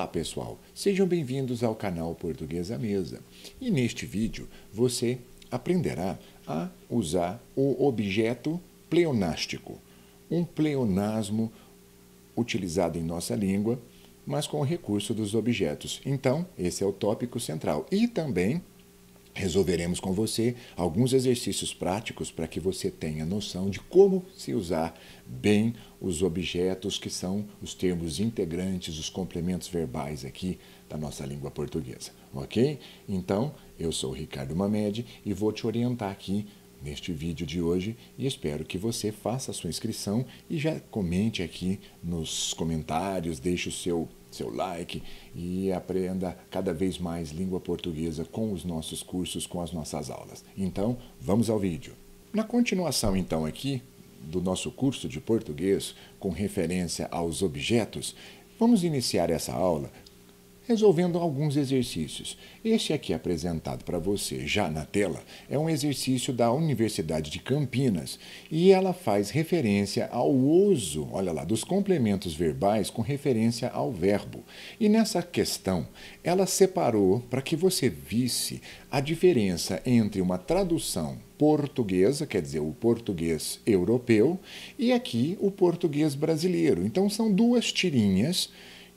Olá pessoal, sejam bem-vindos ao canal Português à Mesa. E neste vídeo você aprenderá a usar o objeto pleonástico, um pleonasmo utilizado em nossa língua, mas com o recurso dos objetos. Então, esse é o tópico central. E também resolveremos com você alguns exercícios práticos para que você tenha noção de como se usar bem os objetos que são os termos integrantes, os complementos verbais aqui da nossa língua portuguesa, ok? Então, eu sou o Ricardo Mamed e vou te orientar aqui neste vídeo de hoje e espero que você faça a sua inscrição e já comente aqui nos comentários, deixe o seu like e aprenda cada vez mais língua portuguesa com os nossos cursos, com as nossas aulas. Então, vamos ao vídeo. Na continuação, então, aqui do nosso curso de português com referência aos objetos, vamos iniciar essa aula resolvendo alguns exercícios. Este aqui apresentado para você já na tela é um exercício da Universidade de Campinas e ela faz referência ao uso, olha lá, dos complementos verbais com referência ao verbo. E nessa questão, ela separou para que você visse a diferença entre uma tradução portuguesa, quer dizer, o português europeu, e aqui o português brasileiro. Então são duas tirinhas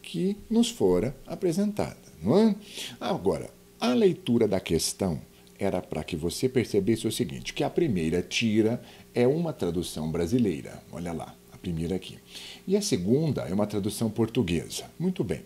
que nos fora apresentada, não é? Agora, a leitura da questão era para que você percebesse o seguinte, que a primeira tira é uma tradução brasileira, olha lá, a primeira aqui. E a segunda é uma tradução portuguesa. Muito bem.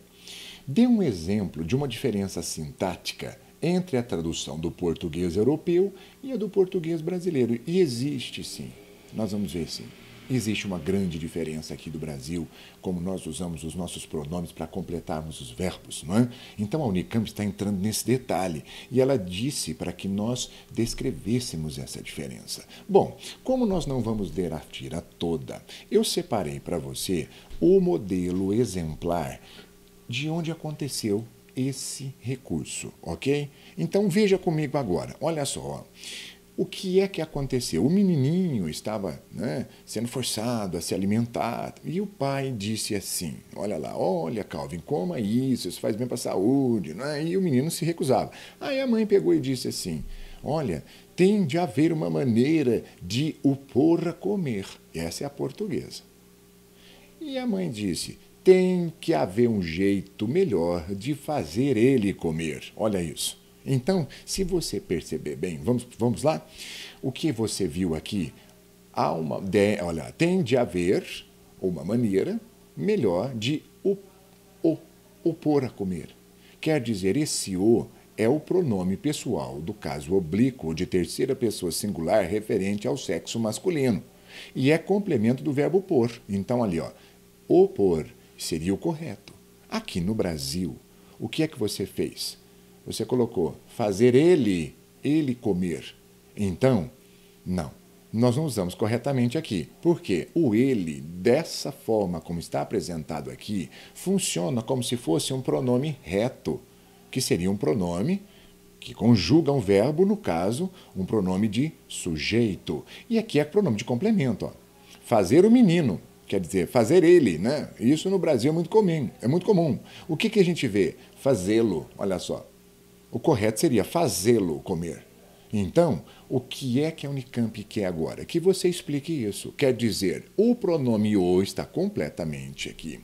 Dê um exemplo de uma diferença sintática entre a tradução do português europeu e a do português brasileiro. E existe sim, nós vamos ver sim. Existe uma grande diferença aqui do Brasil, como nós usamos os nossos pronomes para completarmos os verbos, não é? Então a Unicamp está entrando nesse detalhe e ela disse para que nós descrevêssemos essa diferença. Bom, como nós não vamos ler a tira toda, eu separei para você o modelo exemplar de onde aconteceu esse recurso, ok? Então veja comigo agora, olha só, ó. O que é que aconteceu? O menininho estava sendo forçado a se alimentar e o pai disse assim, olha lá, olha Calvin, coma isso faz bem para a saúde, não é? E o menino se recusava. Aí a mãe pegou e disse assim, olha, tem de haver uma maneira de o pôr a comer. Essa é a portuguesa. E a mãe disse, tem que haver um jeito melhor de fazer ele comer. Olha isso. Então, se você perceber bem, vamos lá? O que você viu aqui? Olha, tem de haver uma maneira melhor de o pôr a comer. Quer dizer, esse o é o pronome pessoal do caso oblíquo de terceira pessoa singular referente ao sexo masculino. E é complemento do verbo pôr. Então, ali, ó, o pôr seria o correto. Aqui no Brasil, o que é que você fez? Você colocou fazer ele comer. Então, não. Nós não usamos corretamente aqui. Porque o ele, dessa forma como está apresentado aqui, funciona como se fosse um pronome reto, que seria um pronome que conjuga um verbo, no caso, um pronome de sujeito. E aqui é pronome de complemento. Ó. Fazer o menino. Quer dizer, fazer ele, né? Isso no Brasil é muito comum. É muito comum. O que a gente vê? Fazê-lo. Olha só. O correto seria fazê-lo comer. Então, o que é que a Unicamp quer agora? Que você explique isso. Quer dizer, o pronome o está completamente aqui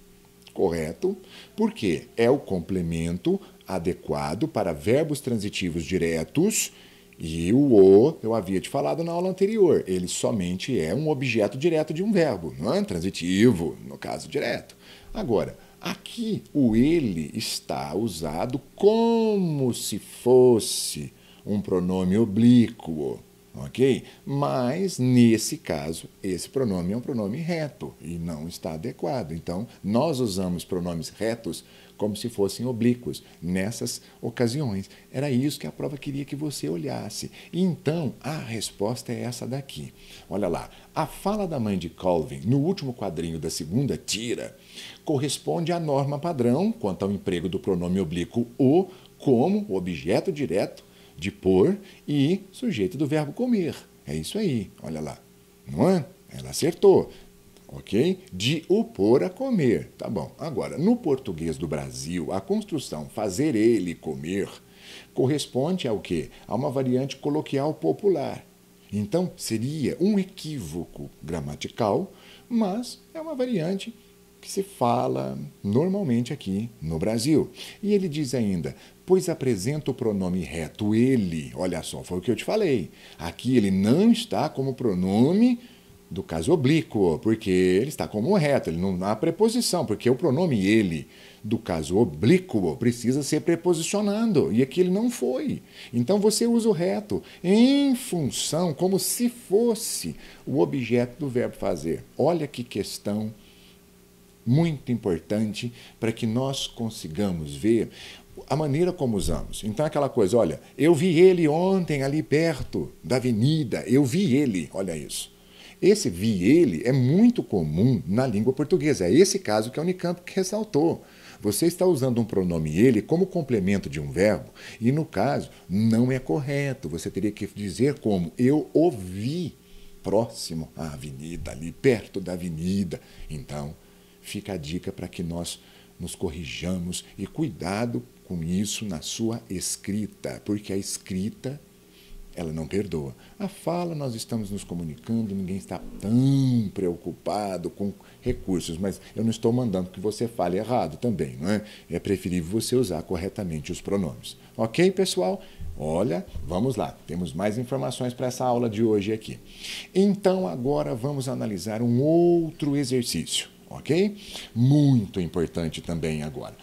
correto, porque é o complemento adequado para verbos transitivos diretos e o, eu havia te falado na aula anterior, ele somente é um objeto direto de um verbo, não é? Transitivo, no caso direto. Agora, aqui o ele está usado como se fosse um pronome oblíquo, ok? Mas, nesse caso, esse pronome é um pronome reto e não está adequado. Então, nós usamos pronomes retos como se fossem oblíquos nessas ocasiões. Era isso que a prova queria que você olhasse. E então, a resposta é essa daqui. Olha lá, a fala da mãe de Calvin, no último quadrinho da segunda tira, corresponde à norma padrão quanto ao emprego do pronome oblíquo o como objeto direto de pôr e sujeito do verbo comer. É isso aí, olha lá. Não é? Ela acertou. ok? De o pôr a comer, tá bom. Agora, no português do Brasil, a construção fazer ele comer corresponde ao quê? A uma variante coloquial popular. Então, seria um equívoco gramatical, mas é uma variante que se fala normalmente aqui no Brasil. E ele diz ainda, pois apresenta o pronome reto ele. Olha só, foi o que eu te falei. Aqui ele não está como pronome do caso oblíquo, porque ele está como reto, ele não há preposição, porque o pronome ele do caso oblíquo precisa ser preposicionando, e aqui ele não foi. Então você usa o reto em função, como se fosse o objeto do verbo fazer. Olha que questão muito importante para que nós consigamos ver a maneira como usamos. Então, aquela coisa, olha, eu vi ele ontem ali perto da avenida, eu vi ele, olha isso. Esse vi ele é muito comum na língua portuguesa. É esse caso que a Unicamp ressaltou. Você está usando um pronome ele como complemento de um verbo e, no caso, não é correto. Você teria que dizer como eu o vi próximo à avenida, ali perto da avenida. Então, fica a dica para que nós nos corrijamos e cuidado com isso na sua escrita, porque a escrita ela não perdoa. A fala, nós estamos nos comunicando, ninguém está tão preocupado com recursos, mas eu não estou mandando que você fale errado também, não é? É preferível você usar corretamente os pronomes. Ok, pessoal? Olha, vamos lá, temos mais informações para essa aula de hoje aqui. Então, agora vamos analisar um outro exercício, ok? Muito importante também agora.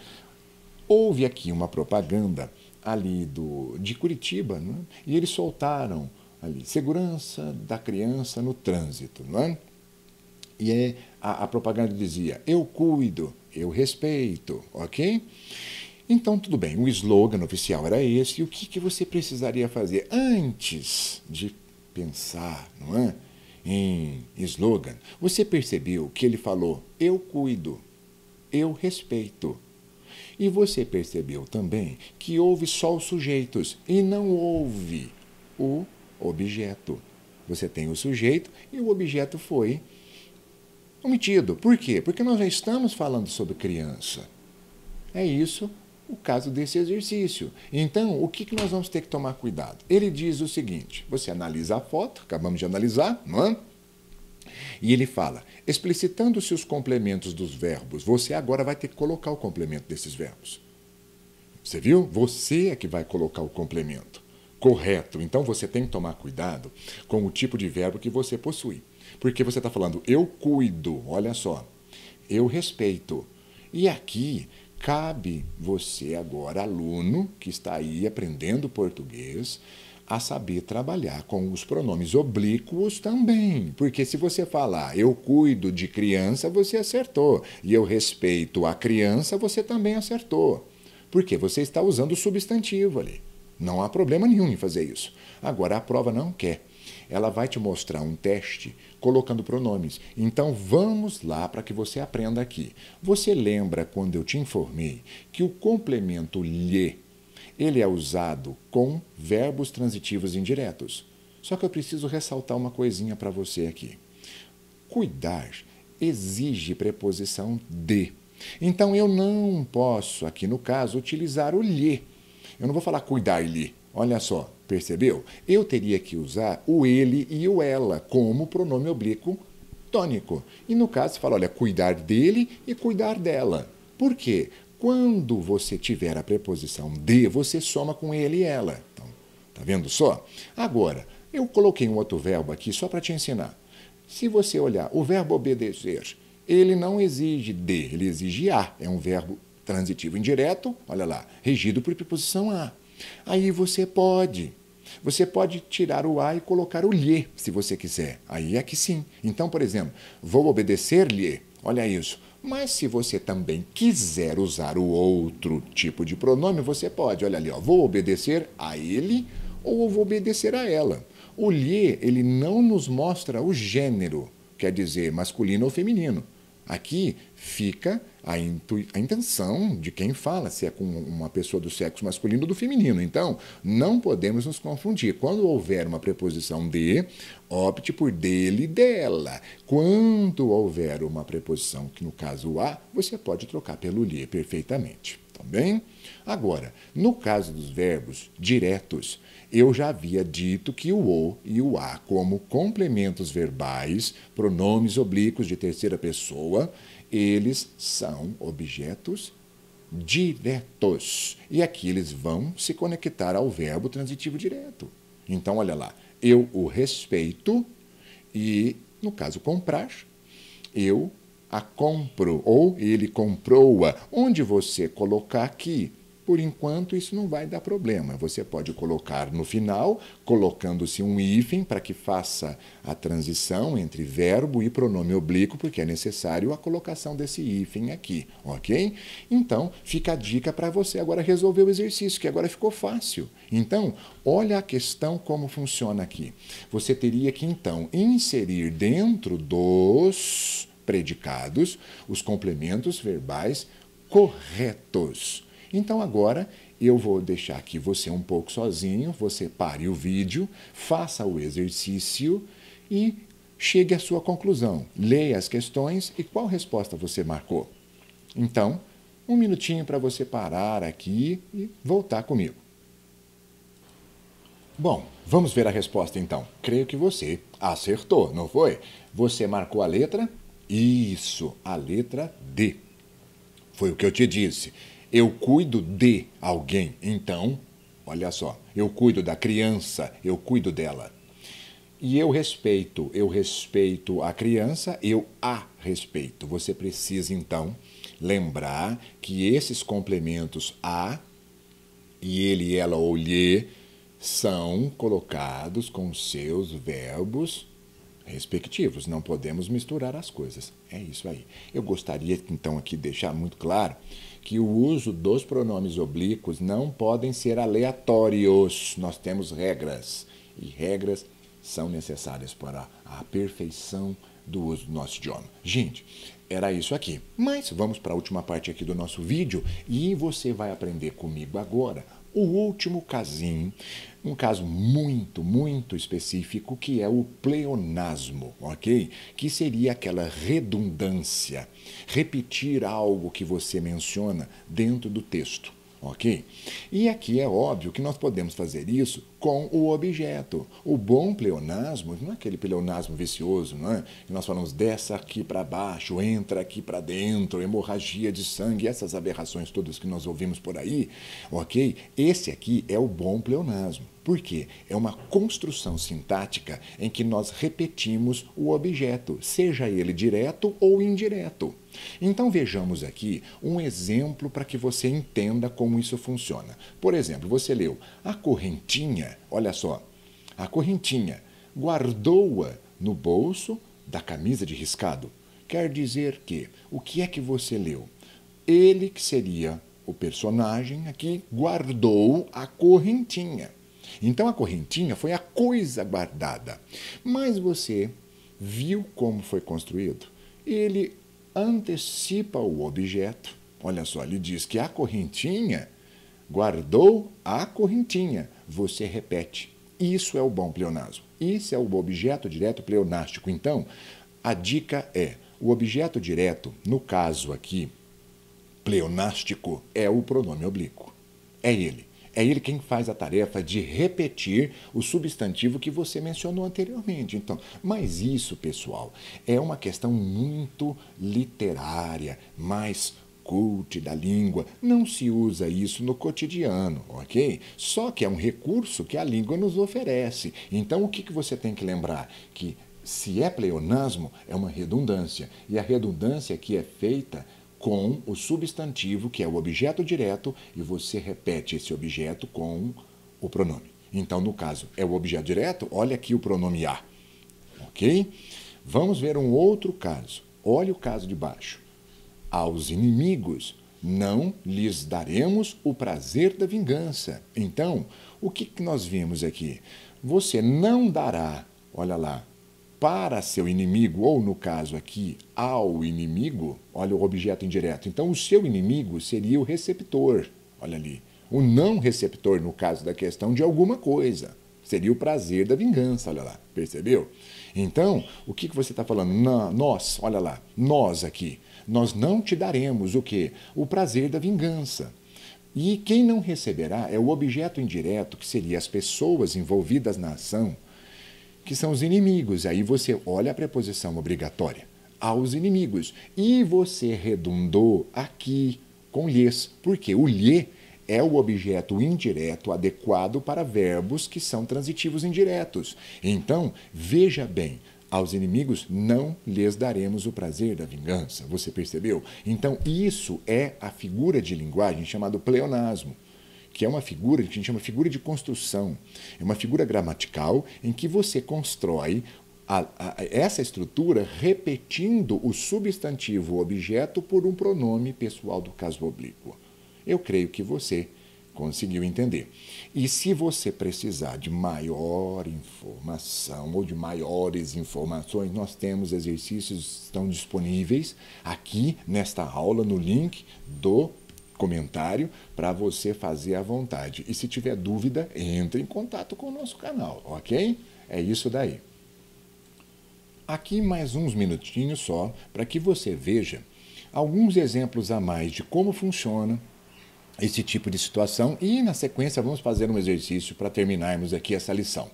Houve aqui uma propaganda ali de Curitiba, não é? E eles soltaram ali, segurança da criança no trânsito, não é? E a propaganda dizia, eu cuido, eu respeito, ok? Então, tudo bem, o slogan oficial era esse, e o que você precisaria fazer antes de pensar, não é? Em slogan? Você percebeu que ele falou, eu cuido, eu respeito. E você percebeu também que houve só os sujeitos e não houve o objeto. Você tem o sujeito e o objeto foi omitido. Por quê? Porque nós já estamos falando sobre criança. É isso o caso desse exercício. Então, o que nós vamos ter que tomar cuidado? Ele diz o seguinte, você analisa a foto, acabamos de analisar, não é? E ele fala, explicitando-se os complementos dos verbos, você agora vai ter que colocar o complemento desses verbos. Você viu? Você é que vai colocar o complemento. Correto. Então você tem que tomar cuidado com o tipo de verbo que você possui. Porque você está falando, eu cuido, olha só, eu respeito. E aqui cabe você agora, aluno, que está aí aprendendo português, a saber trabalhar com os pronomes oblíquos também. Porque se você falar, eu cuido de criança, você acertou. E eu respeito a criança, você também acertou. Porque você está usando o substantivo ali. Não há problema nenhum em fazer isso. Agora, a prova não quer. Ela vai te mostrar um teste colocando pronomes. Então, vamos lá para que você aprenda aqui. Você lembra quando eu te informei que o complemento lhe ele é usado com verbos transitivos indiretos. Só que eu preciso ressaltar uma coisinha para você aqui. Cuidar exige preposição de. Então, eu não posso, aqui no caso, utilizar o lhe. Eu não vou falar cuidar-lhe. Olha só, percebeu? Eu teria que usar o ele e o ela como pronome oblíquo tônico. E no caso, você fala, olha, cuidar dele e cuidar dela. Por quê? Quando você tiver a preposição de, você soma com ele e ela. Então, tá vendo só? Agora, eu coloquei um outro verbo aqui só para te ensinar. Se você olhar, o verbo obedecer, ele não exige de, ele exige a. É um verbo transitivo indireto, olha lá, regido por preposição a. Aí você pode tirar o a e colocar o lhe, se você quiser. Aí é que sim. Então, por exemplo, vou obedecer-lhe, olha isso. Mas se você também quiser usar o outro tipo de pronome, você pode. Olha ali, ó, vou obedecer a ele ou vou obedecer a ela. O lhe, ele não nos mostra o gênero, quer dizer, masculino ou feminino. Aqui fica a intenção de quem fala, se é com uma pessoa do sexo masculino ou do feminino. Então, não podemos nos confundir. Quando houver uma preposição de, opte por dele e dela. Quando houver uma preposição, que no caso a, você pode trocar pelo lhe perfeitamente. Tá bem? Agora, no caso dos verbos diretos, eu já havia dito que o e o a, como complementos verbais, pronomes oblíquos de terceira pessoa, eles são objetos diretos. E aqui eles vão se conectar ao verbo transitivo direto. Então, olha lá, eu o respeito e, no caso, comprar, eu a compro, ou ele comprou-a. Onde você colocar aqui, por enquanto isso não vai dar problema. Você pode colocar no final, colocando-se um hífen para que faça a transição entre verbo e pronome oblíquo, porque é necessário a colocação desse hífen aqui, ok? Então, fica a dica para você agora resolver o exercício, que agora ficou fácil. Então, olha a questão como funciona aqui. Você teria que, então, inserir dentro dos predicados os complementos verbais corretos. Então agora eu vou deixar aqui você um pouco sozinho, você pare o vídeo, faça o exercício e chegue à sua conclusão. Leia as questões e qual resposta você marcou. Então, um minutinho para você parar aqui e voltar comigo. Bom, vamos ver a resposta então. Creio que você acertou, não foi? Você marcou a letra? Isso, a letra D. Foi o que eu te disse. Eu cuido de alguém. Então, olha só, eu cuido da criança, eu cuido dela. E eu respeito a criança, eu a respeito. Você precisa, então, lembrar que esses complementos a e ele, ela ou lhe são colocados com seus verbos respectivos. Não podemos misturar as coisas. É isso aí. Eu gostaria, então, aqui deixar muito claro que o uso dos pronomes oblíquos não podem ser aleatórios. Nós temos regras. E regras são necessárias para a perfeição do uso do nosso idioma. Gente, era isso aqui. Mas vamos para a última parte aqui do nosso vídeo e você vai aprender comigo agora o último casinho, um caso muito, muito específico, que é o pleonasmo, ok? Que seria aquela redundância, repetir algo que você menciona dentro do texto, ok? E aqui é óbvio que nós podemos fazer isso com o objeto. O bom pleonasmo não é aquele pleonasmo vicioso, não é? Que nós falamos desce aqui para baixo, entra aqui para dentro, hemorragia de sangue, essas aberrações todas que nós ouvimos por aí, ok? Esse aqui é o bom pleonasmo. Por quê? É uma construção sintática em que nós repetimos o objeto, seja ele direto ou indireto. Então vejamos aqui um exemplo para que você entenda como isso funciona. Por exemplo, você leu a correntinha, olha só, a correntinha guardou-a no bolso da camisa de riscado. Quer dizer que, o que é que você leu? Ele, que seria o personagem aqui, guardou a correntinha. Então a correntinha foi a coisa guardada. Mas você viu como foi construído? Ele antecipa o objeto. Olha só, ele diz que a correntinha guardou a correntinha. Você repete. Isso é o bom pleonasmo. Isso é o objeto direto pleonástico. Então, a dica é, o objeto direto, no caso aqui, pleonástico, é o pronome oblíquo. É ele. É ele quem faz a tarefa de repetir o substantivo que você mencionou anteriormente. Então, mas isso, pessoal, é uma questão muito literária, mais cult da língua. Não se usa isso no cotidiano, ok? Só que é um recurso que a língua nos oferece. Então, o que você tem que lembrar? Que se é pleonasmo, é uma redundância. E a redundância aqui é feita com o substantivo, que é o objeto direto, e você repete esse objeto com o pronome. Então, no caso, é o objeto direto, olha aqui o pronome a. Ok? Vamos ver um outro caso. Olha o caso de baixo. Aos inimigos não lhes daremos o prazer da vingança. Então, o que nós vimos aqui? Você não dará, olha lá, para seu inimigo, ou no caso aqui, ao inimigo, olha o objeto indireto. Então, o seu inimigo seria o receptor, olha ali. O não receptor, no caso da questão, de alguma coisa. Seria o prazer da vingança, olha lá, percebeu? Então, o que você está falando? Nós, olha lá, nós aqui, nós não te daremos o quê? O prazer da vingança. E quem não receberá é o objeto indireto, que seria as pessoas envolvidas na ação, que são os inimigos. Aí você olha a preposição obrigatória, aos inimigos. E você redundou aqui com lhes, porque o lhe é o objeto indireto adequado para verbos que são transitivos indiretos. Então, veja bem, aos inimigos não lhes daremos o prazer da vingança. Você percebeu? Então, isso é a figura de linguagem chamada pleonasmo, que é uma figura que a gente chama de figura de construção. É uma figura gramatical em que você constrói essa estrutura repetindo o substantivo objeto por um pronome pessoal do caso oblíquo. Eu creio que você conseguiu entender. E se você precisar de maior informação ou de maiores informações, nós temos exercícios que estão disponíveis aqui nesta aula, no link do comentário, para você fazer à vontade. E se tiver dúvida, entre em contato com o nosso canal, ok? É isso daí. Aqui mais uns minutinhos só, para que você veja alguns exemplos a mais de como funciona esse tipo de situação e, na sequência, vamos fazer um exercício para terminarmos aqui essa lição.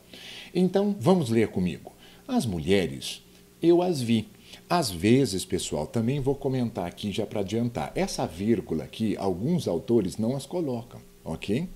Então, vamos ler comigo. As mulheres, eu as vi. Às vezes, pessoal, também vou comentar aqui já para adiantar. Essa vírgula aqui, alguns autores não as colocam, ok?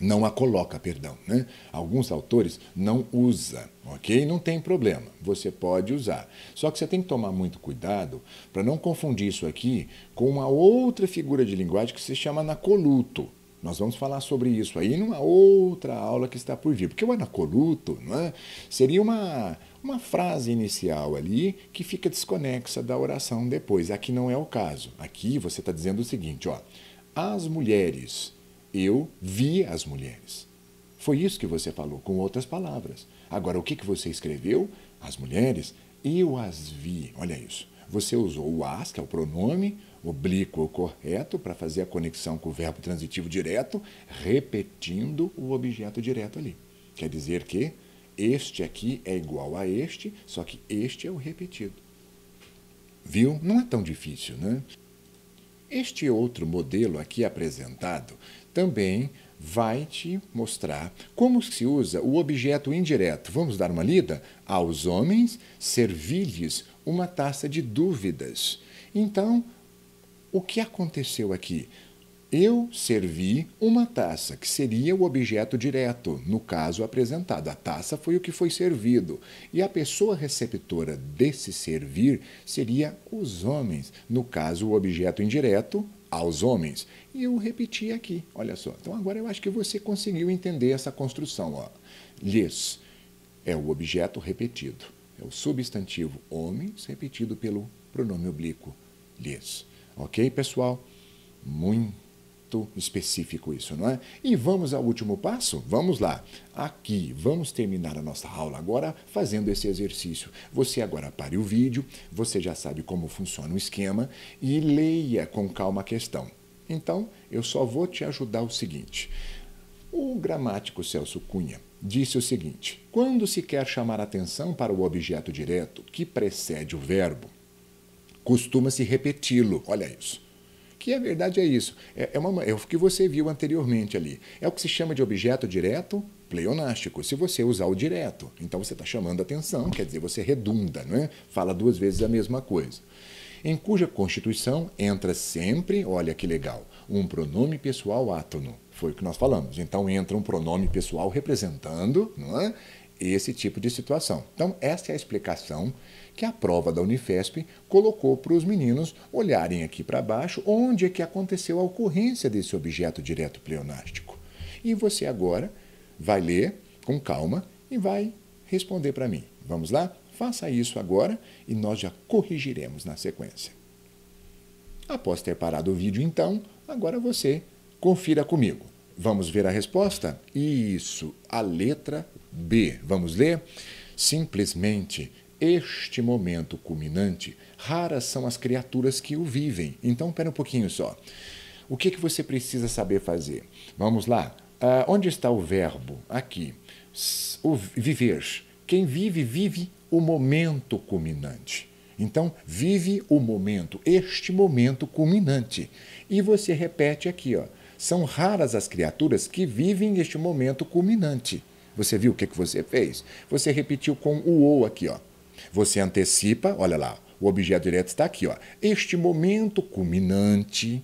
Não a coloca, perdão, né? Alguns autores não usa, ok? Não tem problema, você pode usar. Só que você tem que tomar muito cuidado para não confundir isso aqui com uma outra figura de linguagem que se chama anacoluto. Nós vamos falar sobre isso aí numa outra aula que está por vir. Porque o anacoluto, não é? Seria uma frase inicial ali que fica desconexa da oração depois. Aqui não é o caso. Aqui você está dizendo o seguinte, ó. As mulheres... Eu vi as mulheres. Foi isso que você falou, com outras palavras. Agora, o que você escreveu? As mulheres, eu as vi. Olha isso. Você usou o as, que é o pronome oblíquo correto, para fazer a conexão com o verbo transitivo direto, repetindo o objeto direto ali. Quer dizer que este aqui é igual a este, só que este é o repetido. Viu? Não é tão difícil, né? Este outro modelo aqui apresentado também vai te mostrar como se usa o objeto indireto. Vamos dar uma lida? Aos homens, servi-lhes uma taça de dúvidas. Então, o que aconteceu aqui? Eu servi uma taça, que seria o objeto direto, no caso apresentado. A taça foi o que foi servido. E a pessoa receptora desse servir seria os homens, no caso, o objeto indireto, aos homens. E eu repeti aqui, olha só. Então, agora eu acho que você conseguiu entender essa construção. Ó. Lhes é o objeto repetido. É o substantivo homens repetido pelo pronome oblíquo lhes. Ok, pessoal? Muito específico isso, não é? E vamos ao último passo? Vamos lá. Aqui, vamos terminar a nossa aula agora fazendo esse exercício. Você agora pare o vídeo, você já sabe como funciona o esquema e leia com calma a questão. Então, eu só vou te ajudar o seguinte. O gramático Celso Cunha disse o seguinte: quando se quer chamar atenção para o objeto direto que precede o verbo, costuma-se repeti-lo. Olha isso. Que a verdade é isso. É o que você viu anteriormente ali. É o que se chama de objeto direto pleonástico. Se você usar o direto, então você está chamando atenção, quer dizer, você redunda, não é? Fala duas vezes a mesma coisa. Em cuja constituição entra sempre, olha que legal, um pronome pessoal átono. Foi o que nós falamos. Então entra um pronome pessoal representando, não é? Esse tipo de situação. Então, essa é a explicação que a prova da Unifesp colocou para os meninos olharem aqui para baixo, onde é que aconteceu a ocorrência desse objeto direto pleonástico. E você agora vai ler com calma e vai responder para mim. Vamos lá? Faça isso agora e nós já corrigiremos na sequência. Após ter parado o vídeo, então, agora você confira comigo. Vamos ver a resposta? Isso, a letra B. Vamos ler? Simplesmente este momento culminante, raras são as criaturas que o vivem. Então, espera um pouquinho só. O que você precisa saber fazer? Vamos lá. Onde está o verbo? Aqui. O viver. Quem vive, vive o momento culminante. Então, vive o momento, este momento culminante. E você repete aqui, ó. São raras as criaturas que vivem este momento culminante. Você viu o que você fez? Você repetiu com o ou aqui, ó. Você antecipa, olha lá, o objeto direto está aqui, ó. Este momento culminante.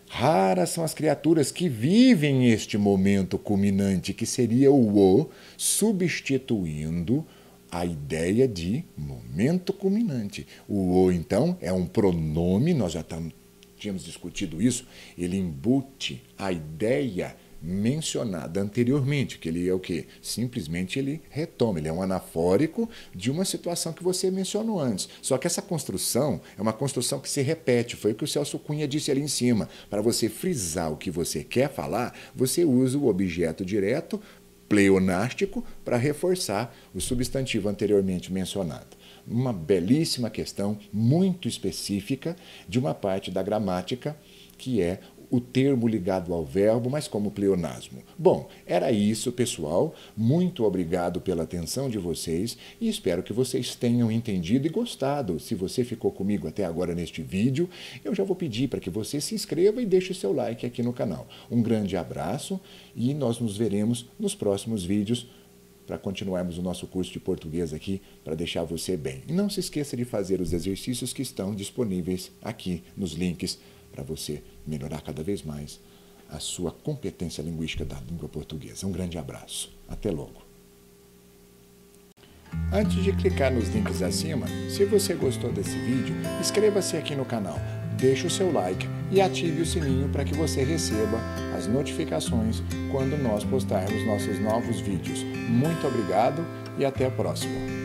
Raras são as criaturas que vivem este momento culminante, que seria o substituindo a ideia de momento culminante. O então, é um pronome, nós já tínhamos discutido isso, ele embute a ideia mencionada anteriormente, que ele é o quê? Simplesmente ele retoma, ele é um anafórico de uma situação que você mencionou antes. Só que essa construção é uma construção que se repete, foi o que o Celso Cunha disse ali em cima. Para você frisar o que você quer falar, você usa o objeto direto pleonástico para reforçar o substantivo anteriormente mencionado. Uma belíssima questão, muito específica, de uma parte da gramática, que é o termo ligado ao verbo, mas como pleonasmo. Bom, era isso, pessoal. Muito obrigado pela atenção de vocês e espero que vocês tenham entendido e gostado. Se você ficou comigo até agora neste vídeo, eu já vou pedir para que você se inscreva e deixe o seu like aqui no canal. Um grande abraço e nós nos veremos nos próximos vídeos para continuarmos o nosso curso de português aqui, para deixar você bem. E não se esqueça de fazer os exercícios que estão disponíveis aqui nos links, para você melhorar cada vez mais a sua competência linguística da língua portuguesa. Um grande abraço. Até logo. Antes de clicar nos links acima, se você gostou desse vídeo, inscreva-se aqui no canal, deixe o seu like e ative o sininho para que você receba as notificações quando nós postarmos nossos novos vídeos. Muito obrigado e até a próxima.